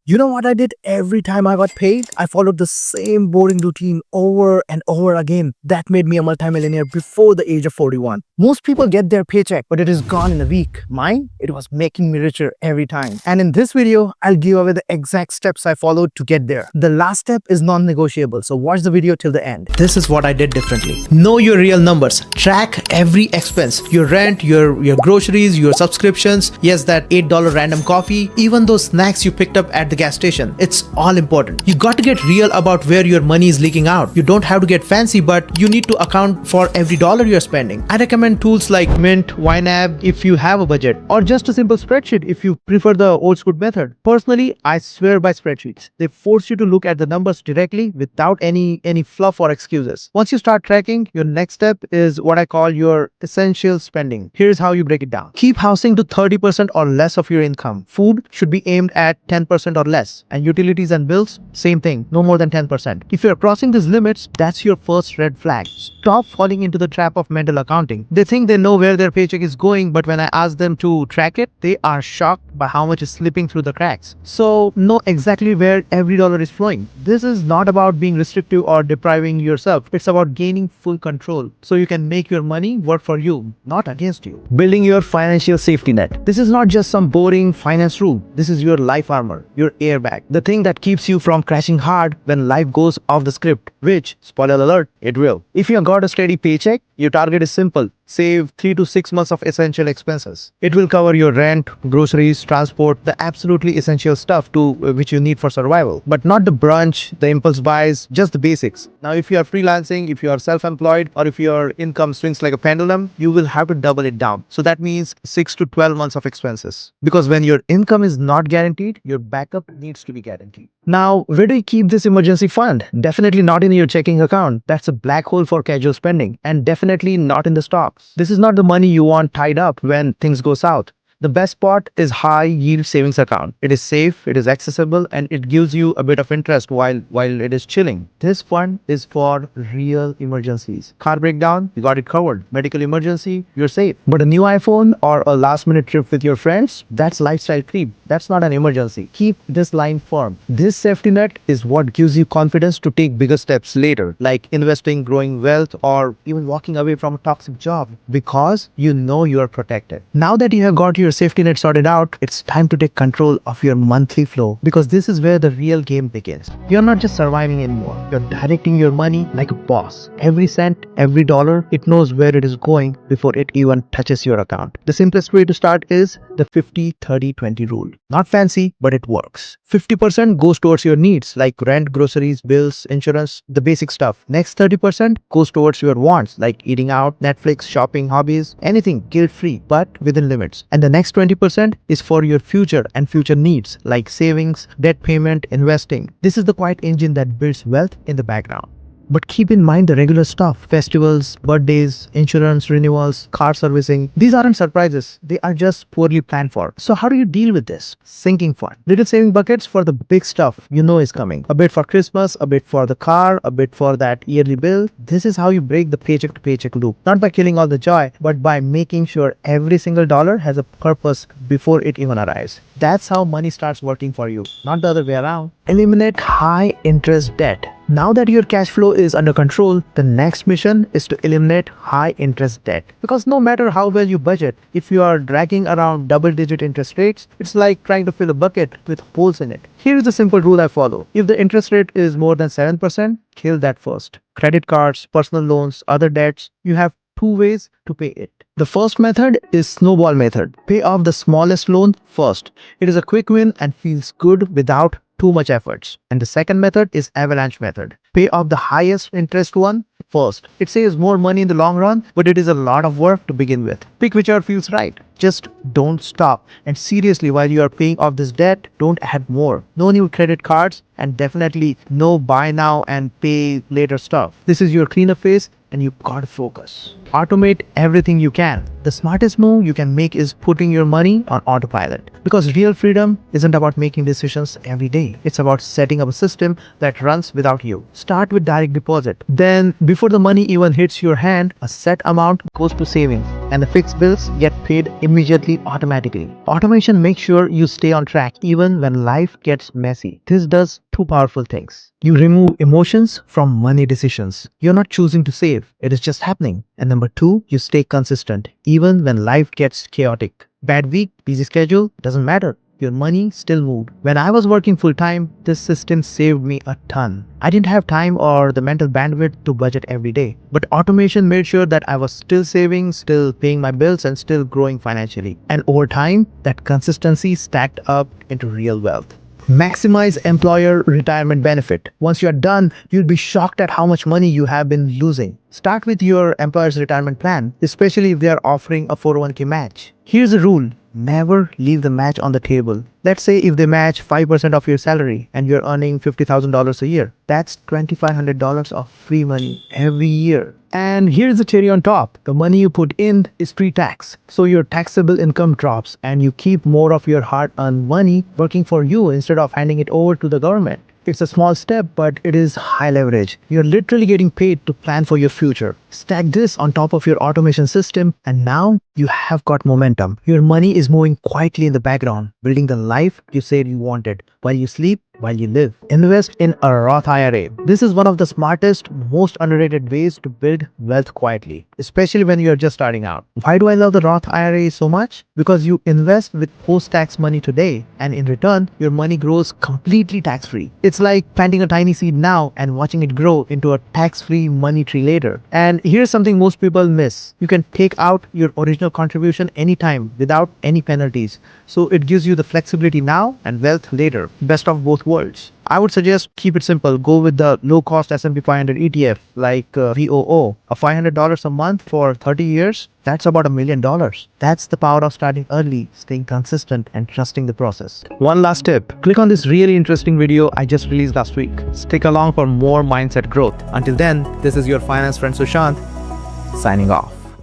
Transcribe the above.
You know what I did every time I got paid? I followed the same boring routine over and over again. That made me a multimillionaire before the age of 41. Most people get their paycheck, but it is gone in a week. Mine, it was making me richer every time. And in this video, I'll give away the exact steps I followed to get there. The last step is non-negotiable, so watch the video till the end. This is what I did differently. Know your real numbers. Track every expense. Your rent, your groceries, your subscriptions. Yes, that $8 random coffee. Even those snacks you picked up at the gas station. It's all important. You got to get real about where your money is leaking out. You don't have to get fancy, but you need to account for every dollar you're spending. I recommend tools like Mint, YNAB if you have a budget, or just a simple spreadsheet if you prefer the old school method. Personally, I swear by spreadsheets. They force you to look at the numbers directly without any fluff or excuses. Once you start tracking, your next step is what I call your essential spending. Here's how you break it down. Keep housing to 30% or less of your income. Food should be aimed at 10% or less, and utilities and bills, same thing, no more than 10%. If you're crossing these limits, that's your first red flag. Stop falling into the trap of mental accounting. They think they know where their paycheck is going, but when I ask them to track it, they are shocked by how much is slipping through the cracks. So know exactly where every dollar is flowing. This is not about being restrictive or depriving yourself. It's about gaining full control so you can make your money work for you, not against you. Building your financial safety net. This is not just some boring finance rule. This is your life armor, your airbag, the thing that keeps you from crashing hard when life goes off the script, which, spoiler alert, it will. If you have got a steady paycheck, your target is simple. Save 3 to 6 months of essential expenses. It will cover your rent, groceries, transport, the absolutely essential stuff which you need for survival. But not the brunch, the impulse buys, just the basics. Now, if you are freelancing, if you are self-employed, or if your income swings like a pendulum, you will have to double it down. So that means 6 to 12 months of expenses. Because when your income is not guaranteed, your backup needs to be guaranteed. Now, where do you keep this emergency fund? Definitely not in your checking account. That's a black hole for casual spending. And definitely not in the stocks. This is not the money you want tied up when things go south. The best spot is high yield savings account. It is safe, it is accessible, and it gives you a bit of interest while it is chilling. This fund is for real emergencies. Car breakdown, you got it covered. Medical emergency, you're safe. But a new iPhone or a last minute trip with your friends, that's lifestyle creep. That's not an emergency. Keep this line firm. This safety net is what gives you confidence to take bigger steps later, like investing, growing wealth, or even walking away from a toxic job, because you know you are protected. Now that you have got your safety net sorted out, it's time to take control of your monthly flow, because this is where the real game begins. You're not just surviving anymore. You're directing your money like a boss. Every cent, every dollar, it knows where it is going before it even touches your account. The simplest way to start is the 50-30-20 rule. Not fancy, but it works. 50% goes towards your needs like rent, groceries, bills, insurance, the basic stuff. Next 30% goes towards your wants like eating out, Netflix, shopping, hobbies, anything guilt-free but within limits. And the next 20% is for your future and future needs like savings, debt payment, investing. This is the quiet engine that builds wealth in the background. But keep in mind the regular stuff: festivals, birthdays, insurance renewals, car servicing. These aren't surprises. They are just poorly planned for. So how do you deal with this? Sinking fund. Little saving buckets for the big stuff you know is coming. A bit for Christmas, a bit for the car, a bit for that yearly bill. This is how you break the paycheck to paycheck loop. Not by killing all the joy, but by making sure every single dollar has a purpose before it even arrives. That's how money starts working for you, not the other way around. Eliminate high interest debt. Now that your cash flow is under control, the next mission is to eliminate high interest debt. Because no matter how well you budget, if you are dragging around double-digit interest rates, it's like trying to fill a bucket with holes in it. Here is the simple rule I follow. If the interest rate is more than 7%, kill that first. Credit cards, personal loans, other debts, you have two ways to pay it. The first method is snowball method. Pay off the smallest loan first. It is a quick win and feels good without too much efforts. And the second method is avalanche method. Pay off the highest interest one first. It saves more money in the long run, but it is a lot of work to begin with. Pick whichever feels right. Just don't stop. And seriously, while you are paying off this debt, don't add more. No new credit cards, and definitely no buy now and pay later stuff. This is your cleanup phase. and you gotta focus. Automate everything you can. The smartest move you can make is putting your money on autopilot. Because real freedom isn't about making decisions every day. It's about setting up a system that runs without you. Start with direct deposit. Then, before the money even hits your hand, a set amount goes to savings, and the fixed bills get paid immediately automatically. Automation makes sure you stay on track even when life gets messy. This does two powerful things. You remove emotions from money decisions. You're not choosing to save, it is just happening. And number two, you stay consistent even when life gets chaotic. Bad week, busy schedule, doesn't matter. Your money still moved. When I was working full time, this system saved me a ton. I didn't have time or the mental bandwidth to budget every day. But automation made sure that I was still saving, still paying my bills, and still growing financially. And over time, that consistency stacked up into real wealth. Maximize employer retirement benefit. Once you're done, you'll be shocked at how much money you have been losing. Start with your employer's retirement plan, especially if they are offering a 401k match. Here's a rule. Never leave the match on the table. Let's say if they match 5% of your salary and you're earning $50,000 a year, that's $2,500 of free money every year. And here's the cherry on top. The money you put in is pre-tax. So your taxable income drops and you keep more of your hard-earned money working for you instead of handing it over to the government. It's a small step, but it is high leverage. You're literally getting paid to plan for your future. Stack this on top of your automation system, and now you have got momentum. Your money is moving quietly in the background, building the life you said you wanted. While you sleep, while you live. Invest in a Roth IRA. This is one of the smartest, most underrated ways to build wealth quietly, especially when you're just starting out. Why do I love the Roth IRA so much? Because you invest with post-tax money today, and in return, your money grows completely tax-free. It's like planting a tiny seed now and watching it grow into a tax-free money tree later. And here's something most people miss. You can take out your original contribution anytime without any penalties. So it gives you the flexibility now and wealth later. Best of both worlds. I would suggest keep it simple. Go with the low-cost S&P 500 ETF like VOO. A $500 a month for 30 years, that's about $1 million. That's the power of starting early, staying consistent, and trusting the process. One last tip. Click on this really interesting video I just released last week. Stick along for more mindset growth. Until then, this is your finance friend Sushant, signing off.